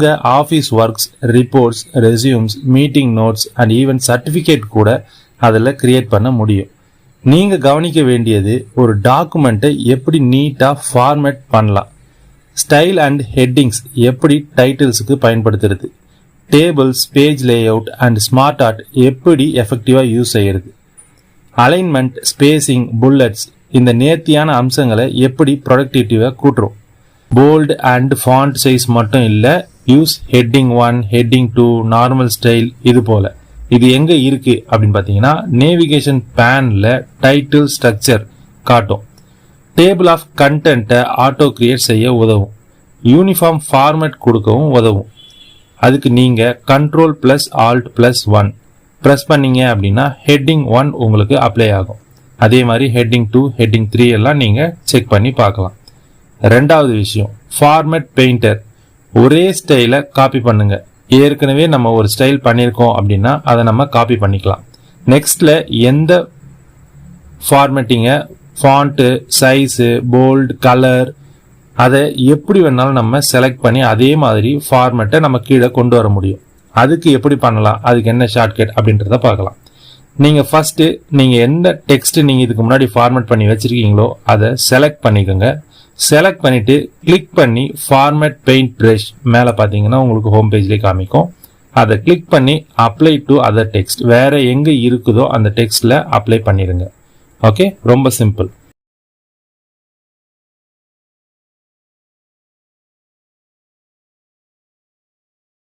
உங்கள் office works, reports, resumes, meeting notes and even certificate கூட அதில் கிரியேட் பண்ண முடியும். நீங்கள் கவனிக்க வேண்டியது ஒரு டாக்குமெண்ட்டை எப்படி நீட்டாக ஃபார்மேட் பண்ணலாம், ஸ்டைல் அண்ட் ஹெட்டிங்ஸ் எப்படி டைட்டில்ஸுக்கு பயன்படுத்துறது, tables, page layout and smart art எப்படி எஃபெக்டிவாக யூஸ் செய்கிறது, அலைன்மெண்ட், ஸ்பேசிங், புல்லட்ஸ் இந்த நேர்த்தியான அம்சங்களை எப்படி ப்ரொடக்டிவிட்டியாக கூட்டுறோம். போல்டு அண்ட் ஃபாண்ட் சைஸ் மட்டும் இல்லை, use heading 1, heading 2, normal style இது போல். இது எங்கே இருக்குது அப்படின்னு பார்த்தீங்கன்னா நேவிகேஷன் பேனில் டைட்டில் ஸ்ட்ரக்சர் காட்டும். டேபிள் ஆஃப் கண்டென்ட்டை ஆட்டோ கிரியேட் செய்ய உதவும். யூனிஃபார்ம் ஃபார்மேட் கொடுக்கவும் உதவும். அதுக்கு நீங்கள் Ctrl+Alt+1 ப்ரெஸ் பண்ணீங்க அப்படின்னா ஹெட்டிங் 1 உங்களுக்கு அப்ளை ஆகும். அதே மாதிரி ஹெட்டிங் 2, ஹெட்டிங் 3 எல்லாம் நீங்கள் செக் பண்ணி பார்க்கலாம். ரெண்டாவது விஷயம், ஃபார்மேட் பெயிண்டர். ஒரே ஸ்டைலை காப்பி பண்ணுங்க. ஏற்கனவே நம்ம ஒரு ஸ்டைல் பண்ணியிருக்கோம் அப்படின்னா அதை நம்ம காப்பி பண்ணிக்கலாம். நெக்ஸ்ட்டில் எந்த ஃபார்மேட்டிங்கை, ஃபாண்ட்டு, சைஸு, போல்டு, கலர் அதை எப்படி வேணாலும் நம்ம செலக்ட் பண்ணி அதே மாதிரி ஃபார்மேட்டை நம்ம கீழே கொண்டு வர முடியும். அதுக்கு எப்படி பண்ணலாம், அதுக்கு என்ன ஷார்ட்கட் அப்படின்றத பார்க்கலாம். நீங்கள் ஃபஸ்ட்டு நீங்கள் எந்த டெக்ஸ்ட்டு நீங்கள் இதுக்கு முன்னாடி ஃபார்மேட் பண்ணி வச்சுருக்கீங்களோ அதை செலக்ட் பண்ணிக்கோங்க. செலக்ட் பண்ணிவிட்டு கிளிக் பண்ணி ஃபார்மேட் பெயிண்ட் ப்ரஷ் மேலே பார்த்தீங்கன்னா உங்களுக்கு ஹோம் பேஜ்லேயே காமிக்கும். அதை கிளிக் பண்ணி அப்ளை டு அதர் டெக்ஸ்ட், வேறு எங்கே இருக்குதோ அந்த டெக்ஸ்ட்டில் அப்ளை பண்ணிடுங்க. ஓகே, ரொம்ப சிம்பிள்.